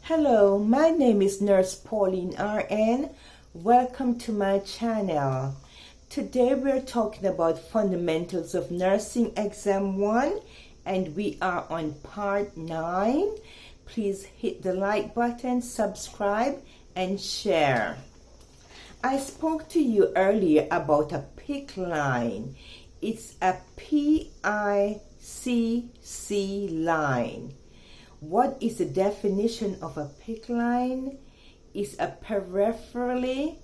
Hello, my name is Nurse Pauline RN. Welcome to my channel. Today we're talking about Fundamentals of Nursing Exam 1 and we are on part 9. Please hit the like button, subscribe and share. I spoke to you earlier about a PICC line. It's a PICC line. What is the definition of a PICC line? It's a peripherally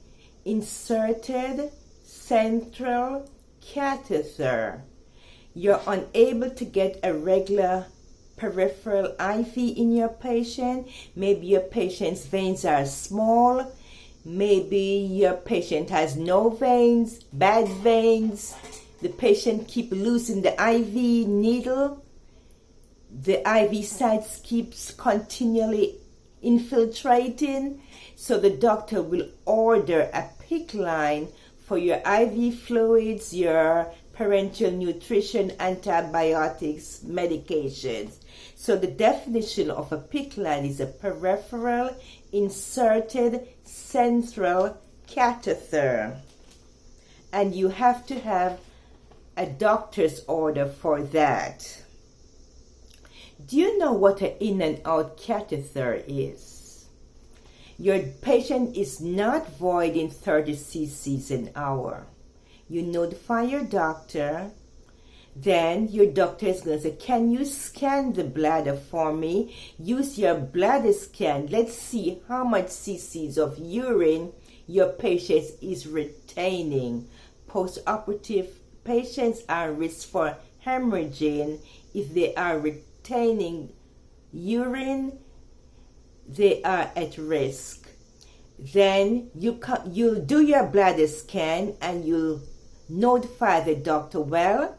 inserted central catheter. You're unable to get a regular peripheral IV in your patient. Maybe your patient's veins are small. Maybe your patient has no veins, bad veins. The patient keeps losing the IV needle. The IV sites keeps continually infiltrating, so the doctor will order a PICC line for your IV fluids, your parenteral nutrition, antibiotics, medications. So the definition of a PICC line is a peripheral inserted central catheter, and you have to have a doctor's order for that. Do you know what an in and out catheter is? Your patient is not voiding 30 cc's an hour. You notify your doctor, then your doctor is going to say, can you scan the bladder for me? Use your bladder scan. Let's see how much cc's of urine your patient is retaining. Post-operative patients are at risk for hemorrhaging. If they are retaining urine, they are at risk. Then you'll do your bladder scan and you'll notify the doctor, well,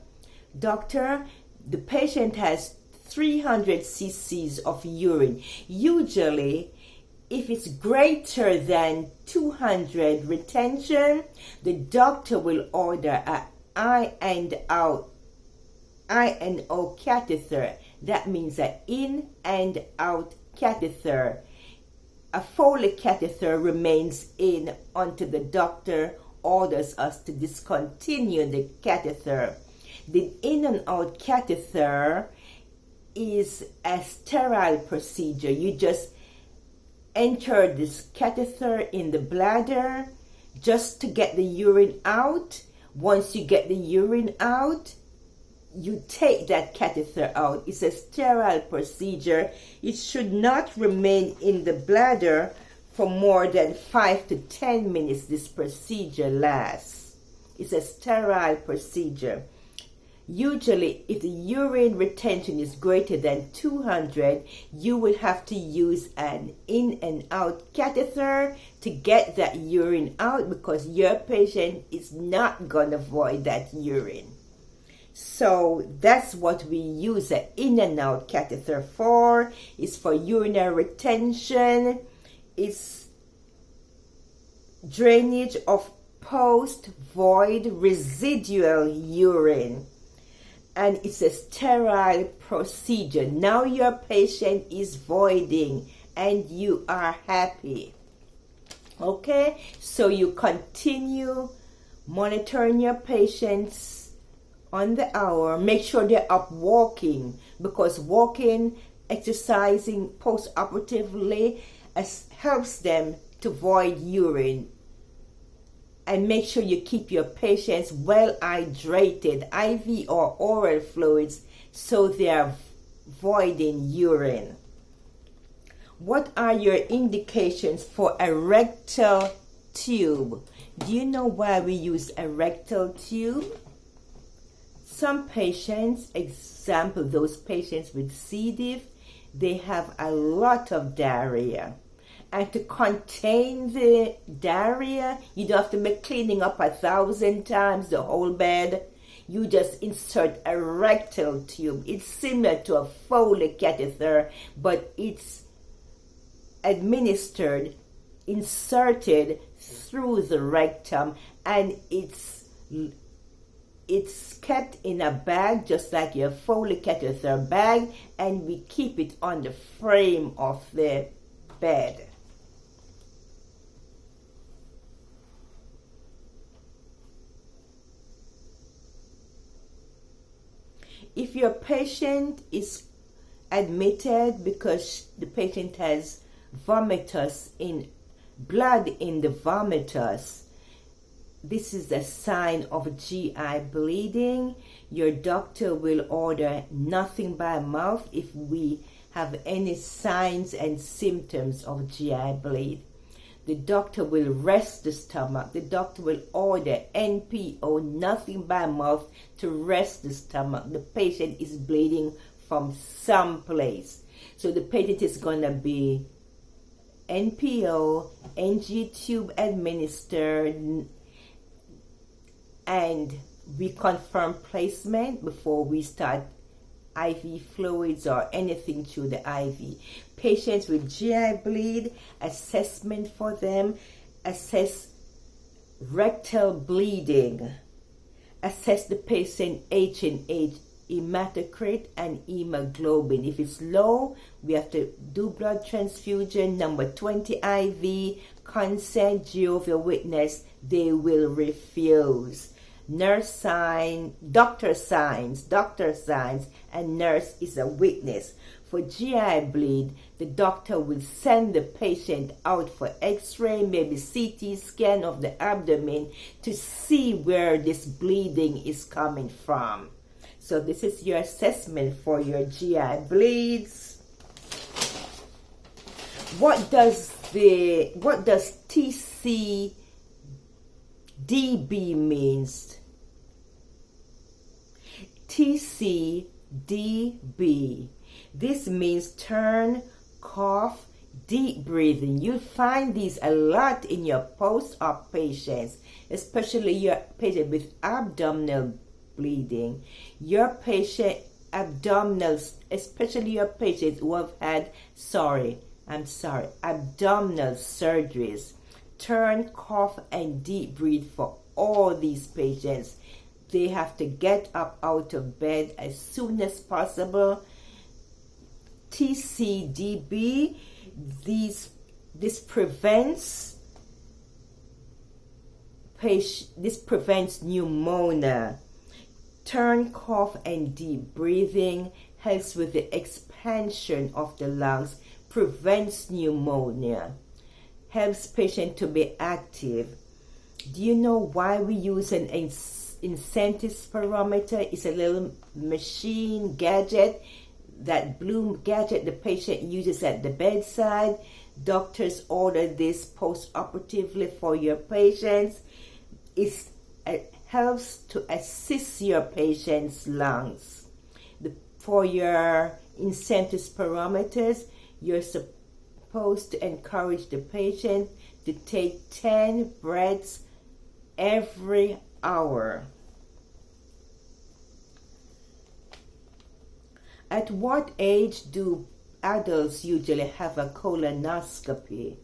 doctor, the patient has 300 cc's of urine. Usually, if it's greater than 200 retention, the doctor will order a I&O catheter. That means an in and out catheter. A Foley catheter remains in until the doctor orders us to discontinue the catheter. The in and out catheter is a sterile procedure. You just enter this catheter in the bladder just to get the urine out. Once you get the urine out, you take that catheter out. It's a sterile procedure. It should not remain in the bladder for more than 5 to 10 minutes this procedure lasts. It's a sterile procedure. Usually, if the urine retention is greater than 200, you will have to use an in and out catheter to get that urine out because your patient is not going to void that urine. So that's what we use an in and out catheter for. It's for urinary retention. It's drainage of post-void residual urine. And it's a sterile procedure. Now your patient is voiding and you are happy. Okay? So you continue monitoring your patients on the hour. Make sure they're up walking, because walking, exercising post-operatively helps them to void urine. And make sure you keep your patients well hydrated, IV or oral fluids, so they are voiding urine. What are your indications for a rectal tube? Do you know why we use a rectal tube? Some patients, example those patients with C. diff, they have a lot of diarrhea. And to contain the diarrhea, you don't have to make cleaning up 1,000 times the whole bed. You just insert a rectal tube. It's similar to a Foley catheter, but it's administered, inserted through the rectum, and it's kept in a bag just like your Foley catheter bag, and we keep it on the frame of the bed. If your patient is admitted because the patient has blood in the vomitus, this is a sign of GI bleeding. Your doctor will order nothing by mouth if we have any signs and symptoms of GI bleed. The doctor will rest the stomach. The doctor will order NPO, nothing by mouth, to rest the stomach. The patient is bleeding from someplace. So the patient is going to be NPO, NG tube administered, and we confirm placement before we start IV fluids or anything through the IV. Patients with GI bleed, assessment for them, assess rectal bleeding, assess the patient H&H, hematocrit and hemoglobin. If it's low, we have to do blood transfusion, number 20 IV, consent, Jehovah's Witness, they will refuse. Nurse sign, doctor signs, and nurse is a witness. For GI bleed, the doctor will send the patient out for x-ray, maybe CT scan of the abdomen to see where this bleeding is coming from. So this is your assessment for your GI bleeds. What does TCDB means? TCDB. This means turn, cough, deep breathing. You'll find these a lot in your post-op patients, especially your patient with abdominal bleeding. Your patient abdominals, especially your patients who have had abdominal surgeries. Turn, cough, and deep breathe for all these patients. They have to get up out of bed as soon as possible. TCDB, this prevents pneumonia. Turn, cough, and deep breathing helps with the expansion of the lungs, prevents pneumonia, helps patient to be active. Do you know why we use an Incentive Sperometer? It's a little machine gadget, that blue gadget the patient uses at the bedside. Doctors order this post-operatively for your patients. It helps to assist your patient's lungs. For your Incentive Sperometers, you're supposed to encourage the patient to take 10 breaths every hour. At what age do adults usually have a colonoscopy?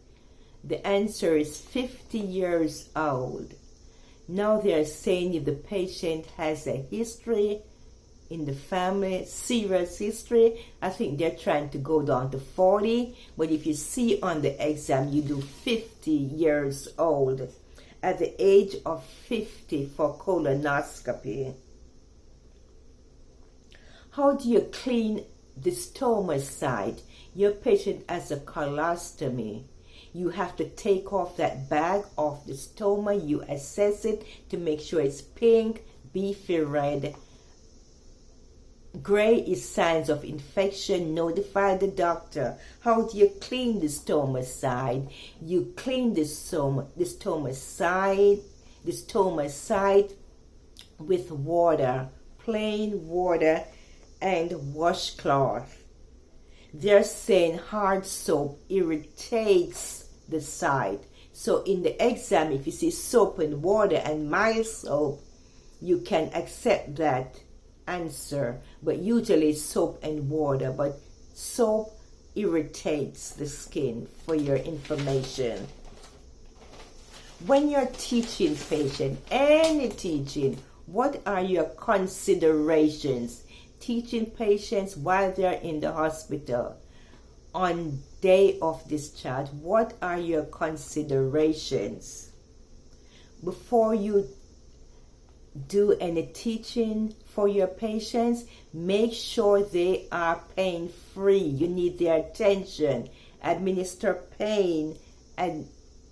The answer is 50 years old. Now they're saying if the patient has a history in the family, serious history, I think they're trying to go down to 40. But if you see on the exam, you do 50 years old. At the age of 50 for colonoscopy. How do you clean the stoma site? Your patient has a colostomy. You have to take off that bag of the stoma. You assess it to make sure it's pink, beefy red. Gray is signs of infection. Notify the doctor. How do you clean the stoma side? You clean the stoma side with water, plain water, and washcloth. They're saying hard soap irritates the site. So in the exam, if you see soap and water and mild soap, you can accept that answer. But usually soap and water. But soap irritates the skin, for your information. When you're teaching patient, any teaching, what are your considerations? Teaching patients while they're in the hospital. on day of discharge, what are your considerations? Before you do any teaching for your patients, make sure they are pain-free. You need their attention. Administer pain and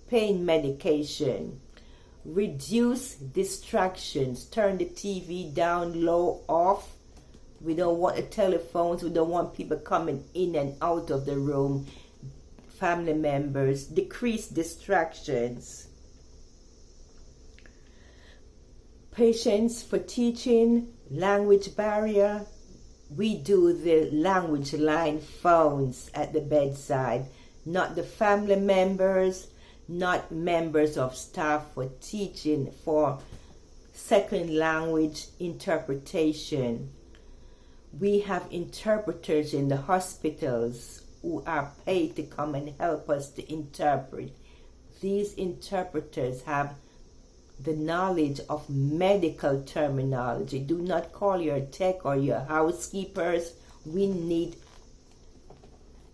pain medication. Reduce distractions. Turn the TV down low, off. We don't want the telephones. We don't want people coming in and out of the room. Family members. Decrease distractions. Patients for teaching, language barrier. We do the language line phones at the bedside. Not the family members, not members of staff for teaching, for second language interpretation. We have interpreters in the hospitals who are paid to come and help us to interpret. These interpreters have the knowledge of medical terminology. Do not call your tech or your housekeepers. We need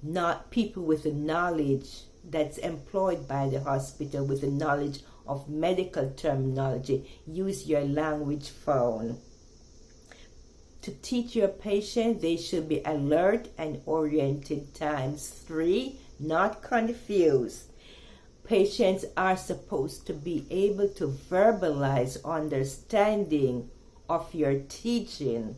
not people with the knowledge that's employed by the hospital with the knowledge of medical terminology. Use your language phone. To teach your patient, they should be alert and oriented ×3, not confused. Patients are supposed to be able to verbalize understanding of your teaching.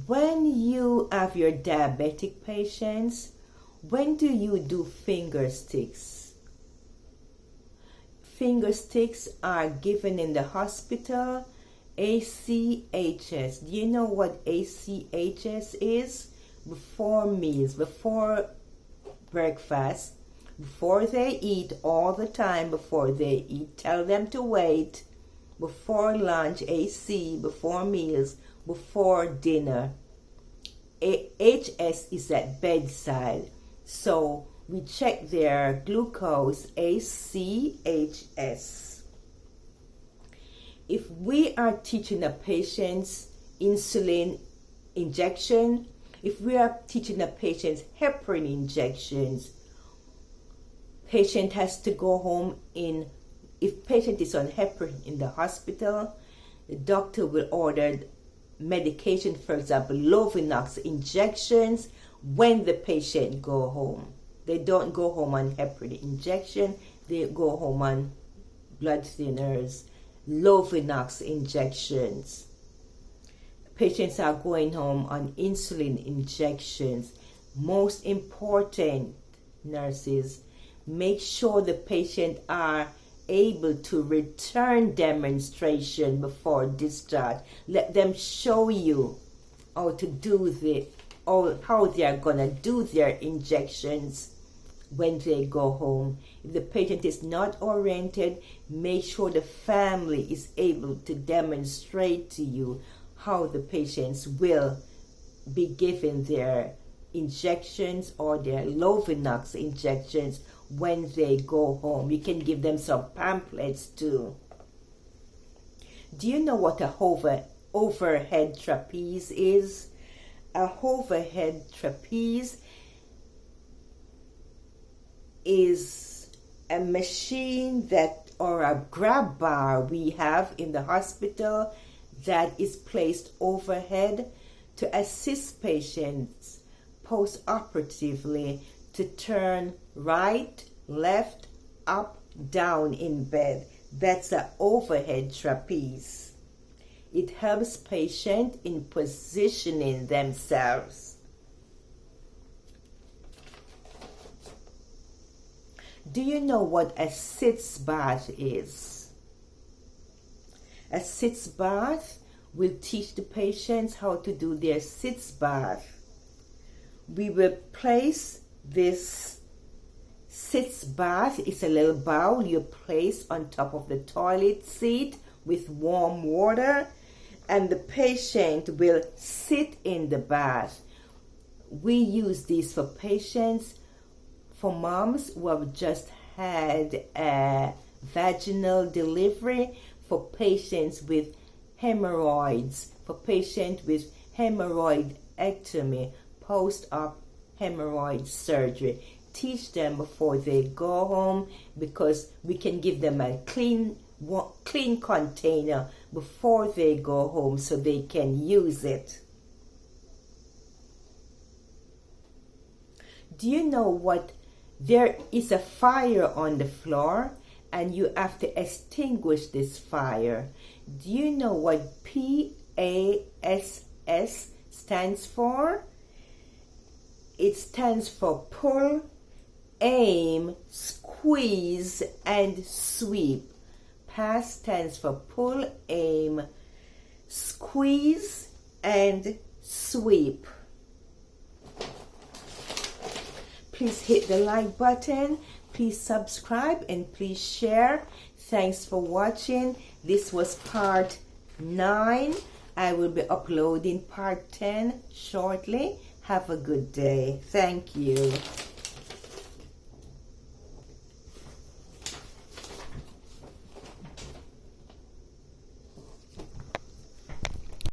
When you have your diabetic patients, when do you do finger sticks? Finger sticks are given in the hospital. ACHS. Do you know what ACHS is? Before meals, before breakfast, before they eat, all the time before they eat. Tell them to wait. Before lunch, AC, before meals, before dinner. HS is at bedside. So we check their glucose, ACHS. If we are teaching a patient's insulin injection, if we are teaching a patient's heparin injections, patient has to go home if patient is on heparin in the hospital, the doctor will order medication, for example, Lovenox injections when the patient go home. They don't go home on heparin injection, they go home on blood thinners, Lovenox injections. Patients are going home on insulin injections. Most important, nurses, make sure the patient are able to return demonstration before discharge. Let them show you how to do how they are going to do their injections when they go home. If the patient is not oriented, make sure the family is able to demonstrate to you how the patients will be given their injections or their Lovenox injections when they go home. You can give them some pamphlets too. Do you know what a overhead trapeze is? A overhead trapeze is a machine or a grab bar we have in the hospital that is placed overhead to assist patients post-operatively to turn right, left, up, down in bed. That's an overhead trapeze. It helps patients in positioning themselves. Do you know what a Sitz bath is? A Sitz bath will teach the patients how to do their Sitz bath. We will place this Sitz bath. It's a little bowl you place on top of the toilet seat with warm water, and the patient will sit in the bath. We use these for patients, for moms who have just had a vaginal delivery, for patients with hemorrhoids, for patients with hemorrhoidectomy, post-op hemorrhoid surgery. Teach them before they go home, because we can give them a clean container before they go home so they can use it. Do you know what? There is a fire on the floor and you have to extinguish this fire. Do you know what PASS stands for? It stands for pull, aim, squeeze, and sweep. PASS stands for pull, aim, squeeze, and sweep. Please hit the like button, please subscribe, and please share. Thanks for watching. This was part 9. I will be uploading part 10 shortly. Have a good day. Thank you.